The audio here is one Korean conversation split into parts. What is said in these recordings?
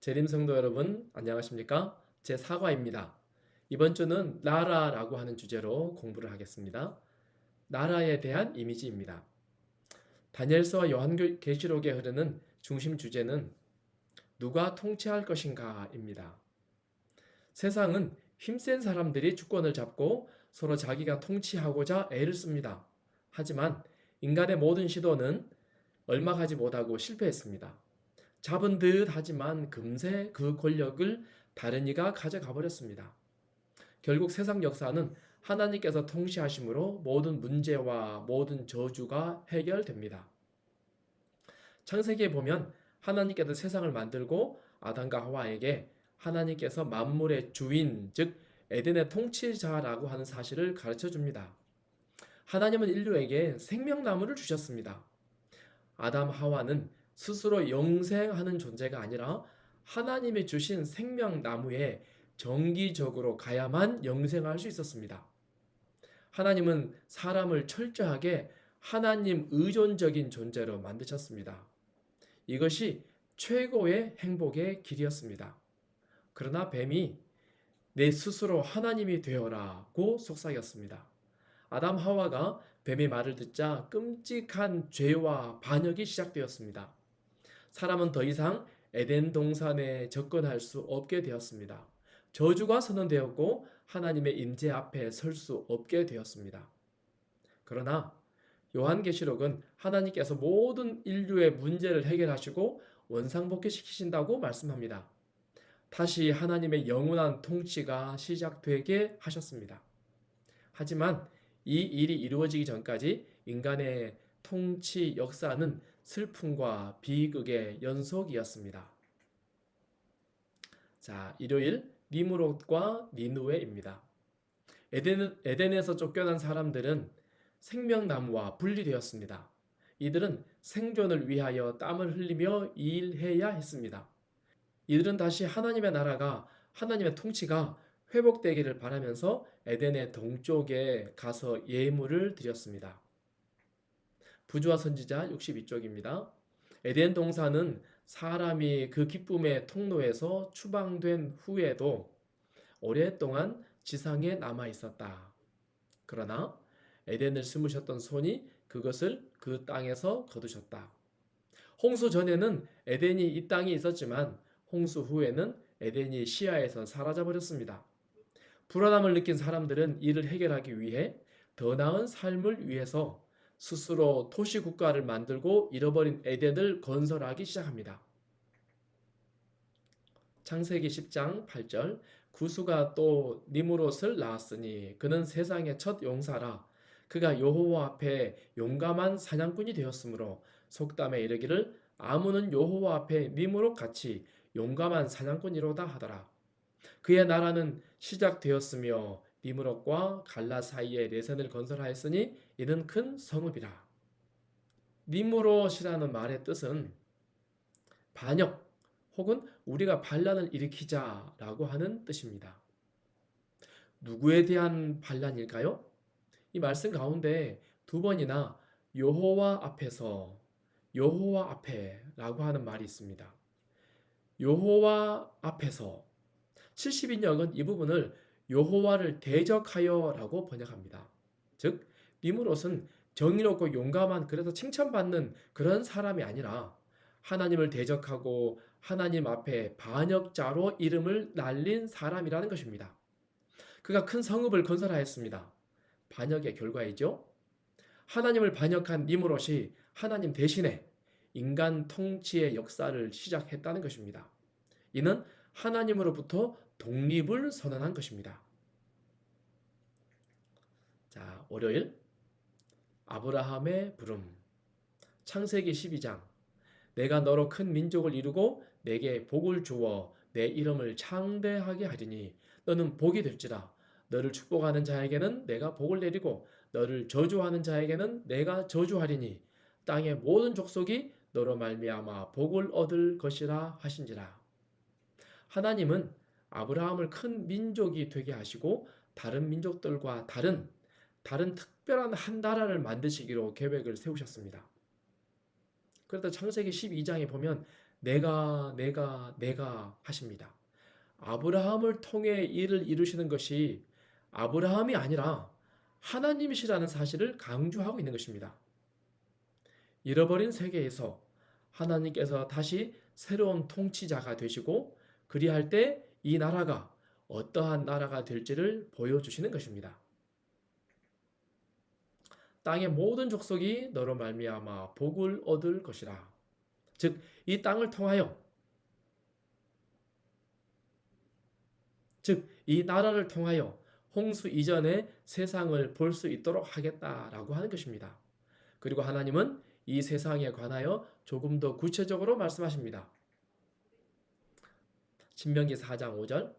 재림 성도 여러분, 안녕하십니까? 제 사과입니다. 이번 주는 나라라고 하는 주제로 공부를 하겠습니다. 나라에 대한 이미지입니다. 다니엘서와 요한계시록에 흐르는 중심 주제는 누가 통치할 것인가입니다. 세상은 힘센 사람들이 주권을 잡고 서로 자기가 통치하고자 애를 씁니다. 하지만 인간의 모든 시도는 얼마 가지 못하고 실패했습니다. 잡은 듯 하지만 금세 그 권력을 다른 이가 가져가 버렸습니다. 결국 세상 역사는 하나님께서 통치하심으로 모든 문제와 모든 저주가 해결됩니다. 창세기에 보면 하나님께서 세상을 만들고 아담과 하와에게 하나님께서 만물의 주인, 즉 에덴의 통치자라고 하는 사실을 가르쳐 줍니다. 하나님은 인류에게 생명나무를 주셨습니다. 아담, 하와는 스스로 영생하는 존재가 아니라 하나님이 주신 생명나무에 정기적으로 가야만 영생할 수 있었습니다. 하나님은 사람을 철저하게 하나님 의존적인 존재로 만드셨습니다. 이것이 최고의 행복의 길이었습니다. 그러나 뱀이 내 스스로 하나님이 되어라고 속삭였습니다. 아담 하와가 뱀의 말을 듣자 끔찍한 죄와 반역이 시작되었습니다. 사람은 더 이상 에덴 동산에 접근할 수 없게 되었습니다. 저주가 선언되었고 하나님의 임재 앞에 설 수 없게 되었습니다. 그러나 요한계시록은 하나님께서 모든 인류의 문제를 해결하시고 원상복귀시키신다고 말씀합니다. 다시 하나님의 영원한 통치가 시작되게 하셨습니다. 하지만 이 일이 이루어지기 전까지 인간의 통치 역사는 슬픔과 비극의 연속이었습니다. 자, 일요일 니므롯과 니누웨입니다. 에덴에서 쫓겨난 사람들은 생명나무와 분리되었습니다. 이들은 생존을 위하여 땀을 흘리며 일해야 했습니다. 이들은 다시 하나님의 나라가 하나님의 통치가 회복되기를 바라면서 에덴의 동쪽에 가서 예물을 드렸습니다. 부조와 선지자 62쪽입니다. 에덴 동산은 사람이 그 기쁨의 통로에서 추방된 후에도 오랫동안 지상에 남아 있었다. 그러나 에덴을 심으셨던 손이 그것을 그 땅에서 거두셨다. 홍수 전에는 에덴이 이 땅에 있었지만 홍수 후에는 에덴이 시야에서 사라져 버렸습니다. 불안함을 느낀 사람들은 이를 해결하기 위해 더 나은 삶을 위해서 스스로 도시국가를 만들고 잃어버린 에덴을 건설하기 시작합니다. 창세기 10장 8절 구수가 또 니므롯을 낳았으니 그는 세상의 첫 용사라 그가 여호와 앞에 용감한 사냥꾼이 되었으므로 속담에 이르기를 아무는 여호와 앞에 니므롯 같이 용감한 사냥꾼이로다 하더라. 그의 나라는 시작되었으며 니므롯과 갈라 사이에 레센을 건설하였으니 이는 큰 성읍이라. 니므롯이라는 말의 뜻은 반역 혹은 우리가 반란을 일으키자라고 하는 뜻입니다. 누구에 대한 반란일까요? 이 말씀 가운데 두 번이나 여호와 앞에서 여호와 앞에라고 하는 말이 있습니다. 여호와 앞에서 70인역은 이 부분을 여호와를 대적하여라고 번역합니다. 즉 니므롯은 정의롭고 용감한 그래서 칭찬받는 그런 사람이 아니라 하나님을 대적하고 하나님 앞에 반역자로 이름을 날린 사람이라는 것입니다. 그가 큰 성읍을 건설하였습니다. 반역의 결과이죠. 하나님을 반역한 니므롯이 하나님 대신에 인간 통치의 역사를 시작했다는 것입니다. 이는 하나님으로부터 독립을 선언한 것입니다. 자, 월요일 아브라함의 부름 창세기 12장 내가 너로 큰 민족을 이루고 내게 복을 주어 내 이름을 창대하게 하리니 너는 복이 될지라 너를 축복하는 자에게는 내가 복을 내리고 너를 저주하는 자에게는 내가 저주하리니 땅의 모든 족속이 너로 말미암아 복을 얻을 것이라 하신지라. 하나님은 아브라함을 큰 민족이 되게 하시고 다른 민족들과 다른 특별한 한 나라를 만드시기로 계획을 세우셨습니다. 그래서 창세기 12장에 보면 내가 하십니다. 아브라함을 통해 일을 이루시는 것이 아브라함이 아니라 하나님이시라는 사실을 강조하고 있는 것입니다. 잃어버린 세계에서 하나님께서 다시 새로운 통치자가 되시고 그리할 때 이 나라가 어떠한 나라가 될지를 보여주시는 것입니다. 땅의 모든 족속이 너로 말미암아 복을 얻을 것이라. 즉, 이 땅을 통하여, 즉, 이 나라를 통하여 홍수 이전의 세상을 볼 수 있도록 하겠다라고 하는 것입니다. 그리고 하나님은 이 세상에 관하여 조금 더 구체적으로 말씀하십니다. 신명기 4장 5절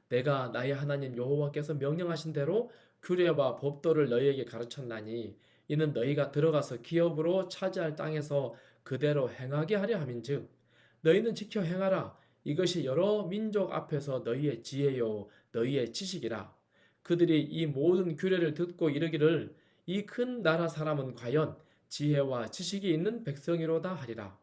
내가 나의 하나님 여호와께서 명령하신 대로 규례와 법도를 너희에게 가르쳤나니 이는 너희가 들어가서 기업으로 차지할 땅에서 그대로 행하게 하려 함인즉 너희는 지켜 행하라. 이것이 여러 민족 앞에서 너희의 지혜요 너희의 지식이라. 그들이 이 모든 규례를 듣고 이르기를 이 큰 나라 사람은 과연 지혜와 지식이 있는 백성이로다 하리라.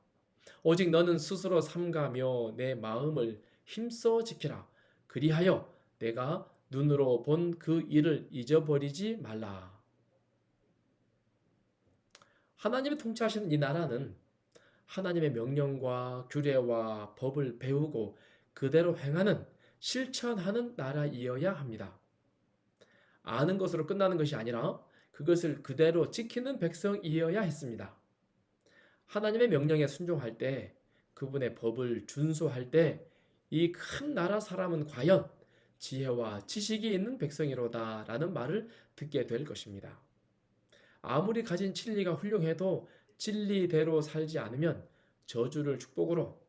오직 너는 스스로 삼가며 내 마음을 힘써 지키라. 그리하여 내가 눈으로 본 그 일을 잊어버리지 말라. 하나님이 통치하시는 이 나라는 하나님의 명령과 규례와 법을 배우고 그대로 행하는 실천하는 나라이어야 합니다. 아는 것으로 끝나는 것이 아니라 그것을 그대로 지키는 백성이어야 했습니다. 하나님의 명령에 순종할 때, 그분의 법을 준수할 때 이 큰 나라 사람은 과연 지혜와 지식이 있는 백성이로다 라는 말을 듣게 될 것입니다. 아무리 가진 진리가 훌륭해도 진리대로 살지 않으면 저주를 축복으로,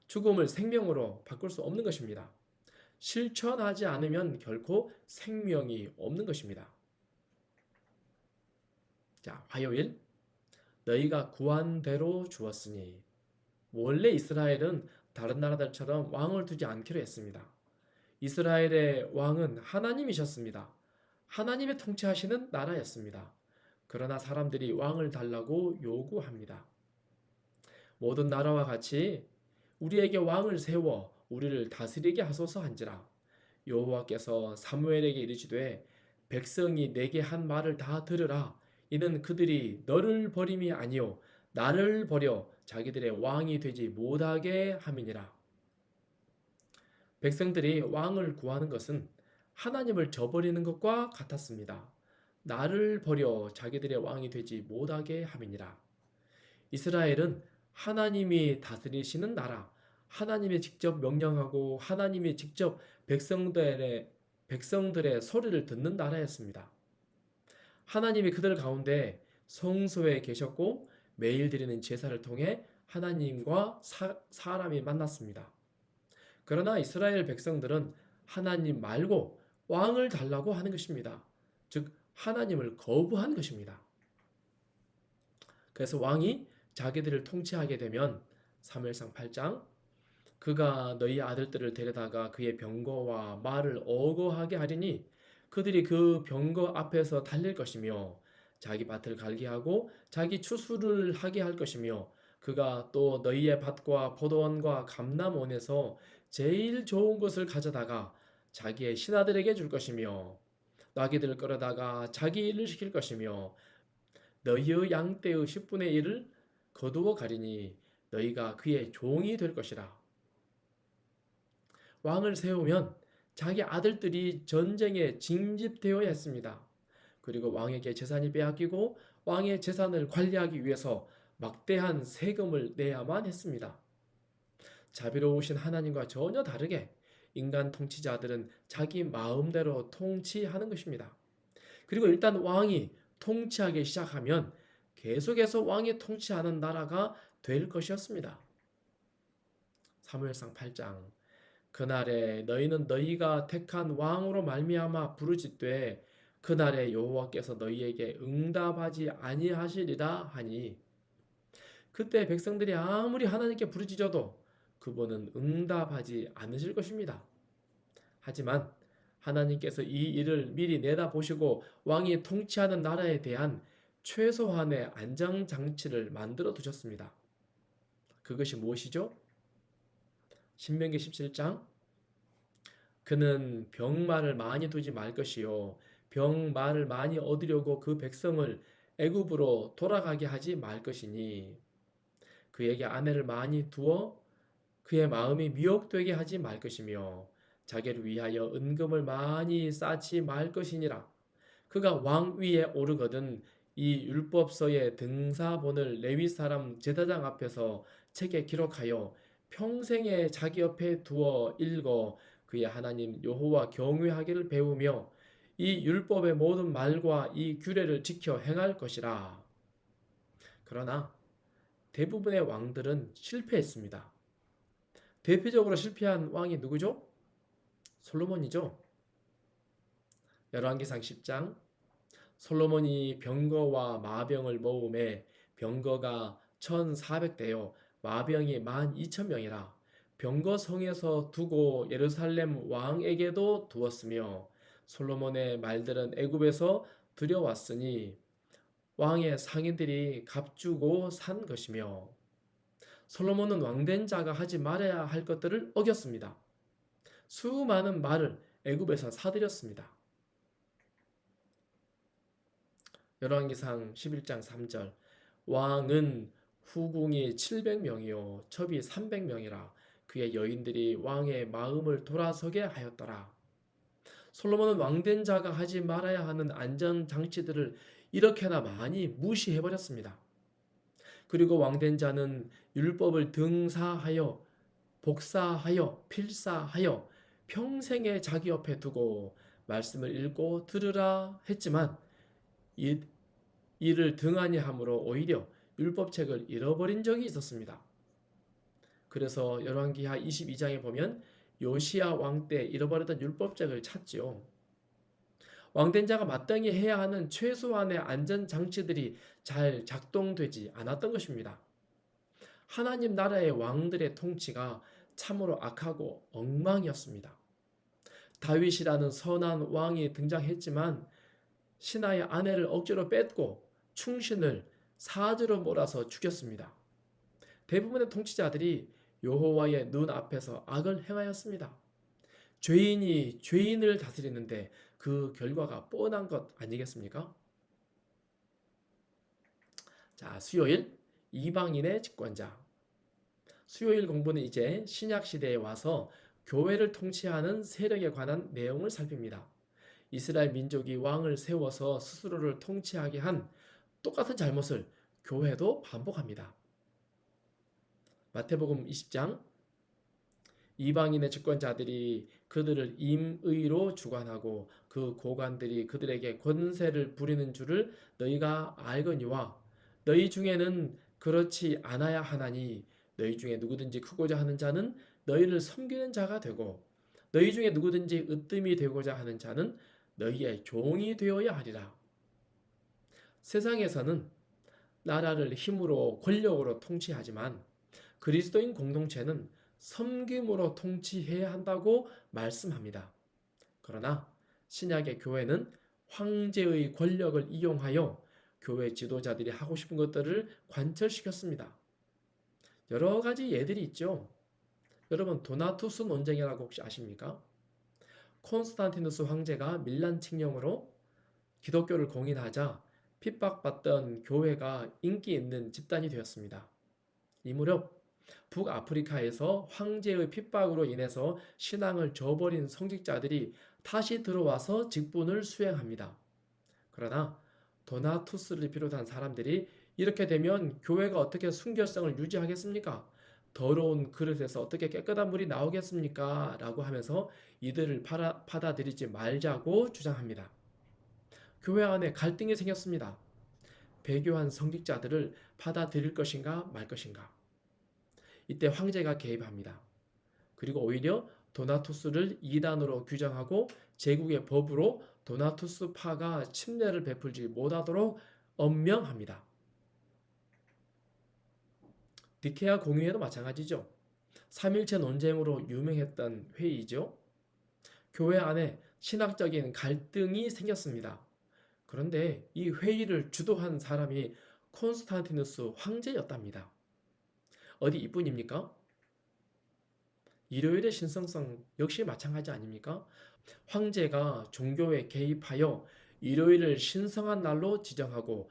죽음을 생명으로 바꿀 수 없는 것입니다. 실천하지 않으면 결코 생명이 없는 것입니다. 자, 화요일 너희가 구한 대로 주었으니. 원래 이스라엘은 다른 나라들처럼 왕을 두지 않기로 했습니다. 이스라엘의 왕은 하나님이셨습니다. 하나님의 통치하시는 나라였습니다. 그러나 사람들이 왕을 달라고 요구합니다. 모든 나라와 같이 우리에게 왕을 세워 우리를 다스리게 하소서 한지라. 여호와께서 사무엘에게 이르시되 백성이 내게 한 말을 다 들으라. 이는 그들이 너를 버림이 아니요 나를 버려 자기들의 왕이 되지 못하게 함이니라. 백성들이 왕을 구하는 것은 하나님을 저버리는 것과 같았습니다. 나를 버려 자기들의 왕이 되지 못하게 함이니라. 이스라엘은 하나님이 다스리시는 나라, 하나님이 직접 명령하고 하나님이 직접 백성들의 소리를 듣는 나라였습니다. 하나님이 그들 가운데 성소에 계셨고 매일 드리는 제사를 통해 하나님과 사람이 만났습니다. 그러나 이스라엘 백성들은 하나님 말고 왕을 달라고 하는 것입니다. 즉 하나님을 거부한 것입니다. 그래서 왕이 자기들을 통치하게 되면 사무엘상 8장 그가 너희 아들들을 데려다가 그의 병거와 말을 어거하게 하리니 그들이 그 병거 앞에서 달릴 것이며 자기 밭을 갈게 하고 자기 추수를 하게 할 것이며 그가 또 너희의 밭과 포도원과 감람원에서 제일 좋은 것을 가져다가 자기의 신하들에게 줄 것이며 나귀들을 끌어다가 자기 일을 시킬 것이며 너희의 양떼의 10분의 1을 거두어 가리니 너희가 그의 종이 될 것이라. 왕을 세우면 자기 아들들이 전쟁에 징집되어야 했습니다. 그리고 왕에게 재산이 빼앗기고 왕의 재산을 관리하기 위해서 막대한 세금을 내야만 했습니다. 자비로우신 하나님과 전혀 다르게 인간 통치자들은 자기 마음대로 통치하는 것입니다. 그리고 일단 왕이 통치하기 시작하면 계속해서 왕이 통치하는 나라가 될 것이었습니다. 사무엘상 8장 그날에 너희는 너희가 택한 왕으로 말미암아 부르짖되 그날에 여호와께서 너희에게 응답하지 아니하시리라 하니 그때 백성들이 아무리 하나님께 부르짖어도 그분은 응답하지 않으실 것입니다. 하지만 하나님께서 이 일을 미리 내다보시고 왕이 통치하는 나라에 대한 최소한의 안정장치를 만들어 두셨습니다. 그것이 무엇이죠? 신명기 17장 그는 병마를 많이 두지 말 것이요 병마를 많이 얻으려고 그 백성을 애굽으로 돌아가게 하지 말 것이니 그에게 아내를 많이 두어 그의 마음이 미혹되게 하지 말 것이며 자기를 위하여 은금을 많이 쌓지 말 것이니라. 그가 왕 위에 오르거든 이 율법서의 등사본을 레위 사람 제사장 앞에서 책에 기록하여 평생에 자기 옆에 두어 읽어 그의 하나님 여호와 경외하기를 배우며 이 율법의 모든 말과 이 규례를 지켜 행할 것이라. 그러나 대부분의 왕들은 실패했습니다. 대표적으로 실패한 왕이 누구죠? 솔로몬이죠. 열왕기상 10장 솔로몬이 병거와 마병을 모음에 병거가 1400대요 마병이 12,000명이라 병거 성에서 두고 예루살렘 왕에게도 두었으며 솔로몬의 말들은 애굽에서 들여왔으니 왕의 상인들이 값주고 산 것이며 솔로몬은 왕된 자가 하지 말아야 할 것들을 어겼습니다. 수많은 말을 애굽에서 사들였습니다. 열왕기상 11장 3절 왕은 후궁이 700명이요 첩이 300명이라 그의 여인들이 왕의 마음을 돌아서게 하였더라. 솔로몬은 왕된 자가 하지 말아야 하는 안전장치들을 이렇게나 많이 무시해버렸습니다. 그리고 왕된 자는 율법을 등사하여 복사하여 필사하여 평생에 자기 옆에 두고 말씀을 읽고 들으라 했지만 이를 등한히 함으로 오히려 율법책을 잃어버린 적이 있었습니다. 그래서 열왕기하 22장에 보면 요시야 왕 때 잃어버렸던 율법책을 찾지요. 왕된 자가 마땅히 해야 하는 최소한의 안전장치들이 잘 작동되지 않았던 것입니다. 하나님 나라의 왕들의 통치가 참으로 악하고 엉망이었습니다. 다윗이라는 선한 왕이 등장했지만 신하의 아내를 억지로 뺏고 충신을 사지로 몰아서 죽였습니다. 대부분의 통치자들이 여호와의 눈 앞에서 악을 행하였습니다. 죄인이 죄인을 다스리는데 그 결과가 뻔한 것 아니겠습니까? 자, 수요일 이방인의 집권자. 수요일 공부는 이제 신약 시대에 와서 교회를 통치하는 세력에 관한 내용을 살핍니다. 이스라엘 민족이 왕을 세워서 스스로를 통치하게 한 똑같은 잘못을 교회도 반복합니다. 마태복음 20장 이방인의 집권자들이 그들을 임의로 주관하고 그 고관들이 그들에게 권세를 부리는 줄을 너희가 알거니와 너희 중에는 그렇지 않아야 하나니 너희 중에 누구든지 크고자 하는 자는 너희를 섬기는 자가 되고 너희 중에 누구든지 으뜸이 되고자 하는 자는 너희의 종이 되어야 하리라. 세상에서는 나라를 힘으로 권력으로 통치하지만 그리스도인 공동체는 섬김으로 통치해야 한다고 말씀합니다. 그러나 신약의 교회는 황제의 권력을 이용하여 교회 지도자들이 하고 싶은 것들을 관철시켰습니다. 여러 가지 예들이 있죠. 여러분 도나투스 논쟁이라고 혹시 아십니까? 콘스탄티누스 황제가 밀란 칙령으로 기독교를 공인하자 핍박받던 교회가 인기 있는 집단이 되었습니다. 이 무렵 북아프리카에서 황제의 핍박으로 인해서 신앙을 저버린 성직자들이 다시 들어와서 직분을 수행합니다. 그러나 도나투스를 비롯한 사람들이 이렇게 되면 교회가 어떻게 순결성을 유지하겠습니까? 더러운 그릇에서 어떻게 깨끗한 물이 나오겠습니까? 라고 하면서 이들을 받아들이지 말자고 주장합니다. 교회 안에 갈등이 생겼습니다. 배교한 성직자들을 받아들일 것인가 말 것인가. 이때 황제가 개입합니다. 그리고 오히려 도나투스를 이단으로 규정하고 제국의 법으로 도나투스파가 침례를 베풀지 못하도록 엄명합니다. 니케아 공의회도 마찬가지죠. 삼일체 논쟁으로 유명했던 회의죠. 교회 안에 신학적인 갈등이 생겼습니다. 그런데 이 회의를 주도한 사람이 콘스탄티누스 황제였답니다. 어디 이뿐입니까? 일요일의 신성성 역시 마찬가지 아닙니까? 황제가 종교에 개입하여 일요일을 신성한 날로 지정하고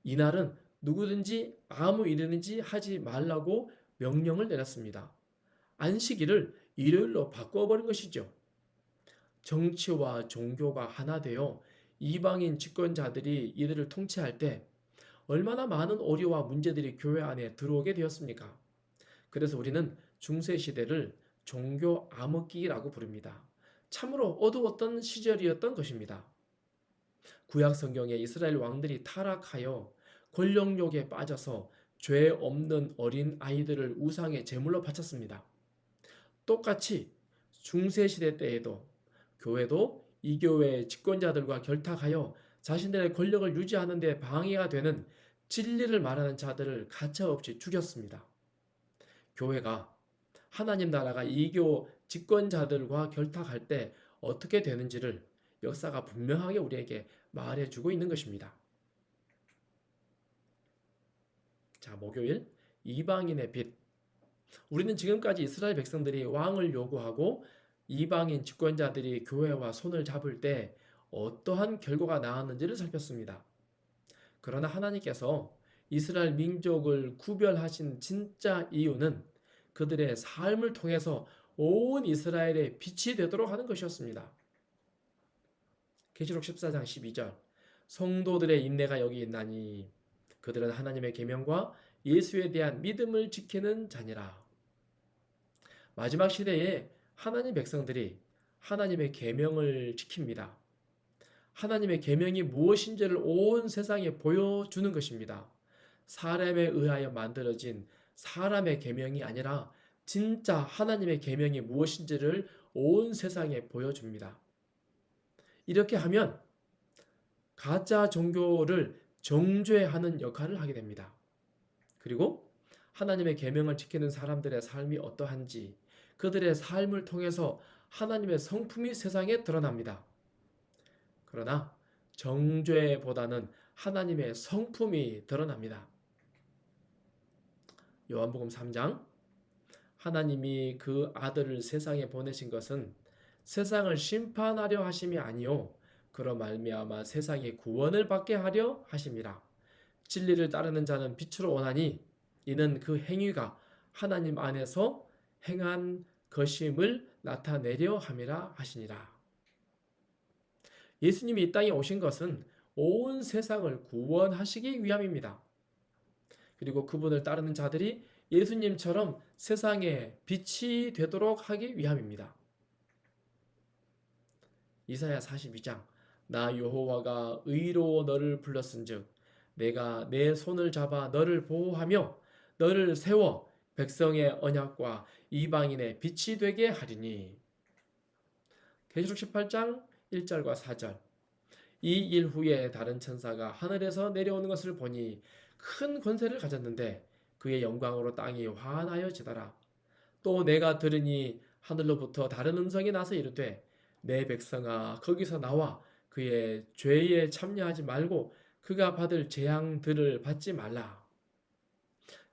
이날은 누구든지 아무 일이든지 하지 말라고 명령을 내렸습니다. 안식일을 일요일로 바꿔버린 것이죠. 정치와 종교가 하나 되어 이방인 집권자들이 이들을 통치할 때 얼마나 많은 오류와 문제들이 교회 안에 들어오게 되었습니까? 그래서 우리는 중세 시대를 종교 암흑기라고 부릅니다. 참으로 어두웠던 시절이었던 것입니다. 구약 성경에 이스라엘 왕들이 타락하여 권력욕에 빠져서 죄 없는 어린 아이들을 우상의 제물로 바쳤습니다. 똑같이 중세 시대 때에도 교회도 이 교회의 집권자들과 결탁하여 자신들의 권력을 유지하는 데 방해가 되는 진리를 말하는 자들을 가차없이 죽였습니다. 교회가 하나님 나라가 이교 집권자들과 결탁할 때 어떻게 되는지를 역사가 분명하게 우리에게 말해주고 있는 것입니다. 자, 목요일 이방인의 빛. 우리는 지금까지 이스라엘 백성들이 왕을 요구하고 이방인 집권자들이 교회와 손을 잡을 때 어떠한 결과가 나왔는지를 살폈습니다. 그러나 하나님께서 이스라엘 민족을 구별하신 진짜 이유는 그들의 삶을 통해서 온 이스라엘의 빛이 되도록 하는 것이었습니다. 계시록 14장 12절 성도들의 인내가 여기 있나니 그들은 하나님의 계명과 예수에 대한 믿음을 지키는 자니라. 마지막 시대에 하나님 백성들이 하나님의 계명을 지킵니다. 하나님의 계명이 무엇인지를 온 세상에 보여주는 것입니다. 사람에 의하여 만들어진 사람의 계명이 아니라 진짜 하나님의 계명이 무엇인지를 온 세상에 보여줍니다. 이렇게 하면 가짜 종교를 정죄하는 역할을 하게 됩니다. 그리고 하나님의 계명을 지키는 사람들의 삶이 어떠한지 그들의 삶을 통해서 하나님의 성품이 세상에 드러납니다. 그러나 정죄보다는 하나님의 성품이 드러납니다. 요한복음 3장 하나님이 그 아들을 세상에 보내신 것은 세상을 심판하려 하심이 아니요 그로 말미암아 세상의 구원을 받게 하려 하심이라. 진리를 따르는 자는 빛으로 오나니 이는 그 행위가 하나님 안에서 행한 것임을 나타내려 함이라 하시니라. 예수님이 이 땅에 오신 것은 온 세상을 구원하시기 위함입니다. 그리고 그분을 따르는 자들이 예수님처럼 세상에 빛이 되도록 하기 위함입니다. 이사야 42장 나 여호와가 의로 너를 불렀은즉 내가 내 손을 잡아 너를 보호하며 너를 세워 백성의 언약과 이방인의 빛이 되게 하리니. 계시록 18장 1절과 4절 이 일 후에 다른 천사가 하늘에서 내려오는 것을 보니 큰 권세를 가졌는데 그의 영광으로 땅이 환하여지더라. 또 내가 들으니 하늘로부터 다른 음성이 나서 이르되 내 백성아 거기서 나와 그의 죄에 참여하지 말고 그가 받을 재앙들을 받지 말라.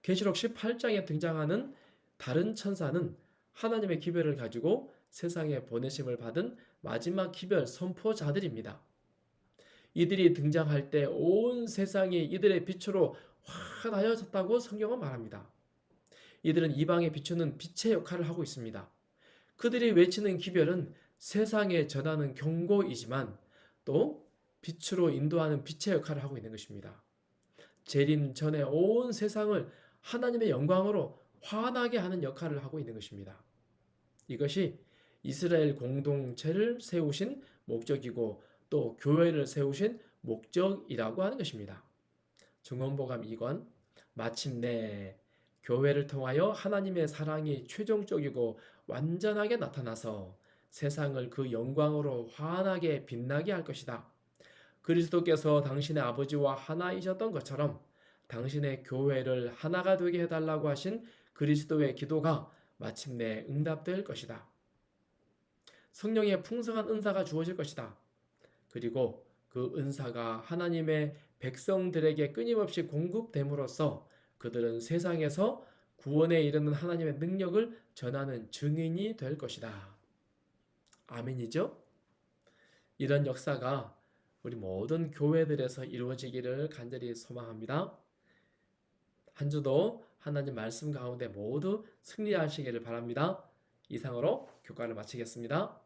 계시록 18장에 등장하는 다른 천사는 하나님의 기별을 가지고 세상에 보내심을 받은 마지막 기별 선포자들입니다. 이들이 등장할 때 온 세상이 이들의 빛으로 환하여졌다고 성경은 말합니다. 이들은 이방에 비추는 빛의 역할을 하고 있습니다. 그들이 외치는 기별은 세상에 전하는 경고이지만 또 빛으로 인도하는 빛의 역할을 하고 있는 것입니다. 재림 전에 온 세상을 하나님의 영광으로 환하게 하는 역할을 하고 있는 것입니다. 이것이 이스라엘 공동체를 세우신 목적이고 또 교회를 세우신 목적이라고 하는 것입니다. 중언복음 2권 마침내 교회를 통하여 하나님의 사랑이 최종적이고 완전하게 나타나서 세상을 그 영광으로 환하게 빛나게 할 것이다. 그리스도께서 당신의 아버지와 하나이셨던 것처럼 당신의 교회를 하나가 되게 해달라고 하신 그리스도의 기도가 마침내 응답될 것이다. 성령의 풍성한 은사가 주어질 것이다. 그리고 그 은사가 하나님의 백성들에게 끊임없이 공급됨으로써 그들은 세상에서 구원에 이르는 하나님의 능력을 전하는 증인이 될 것이다. 아멘이죠? 이런 역사가 우리 모든 교회들에서 이루어지기를 간절히 소망합니다. 한 주도 하나님 말씀 가운데 모두 승리하시기를 바랍니다. 이상으로 교과를 마치겠습니다.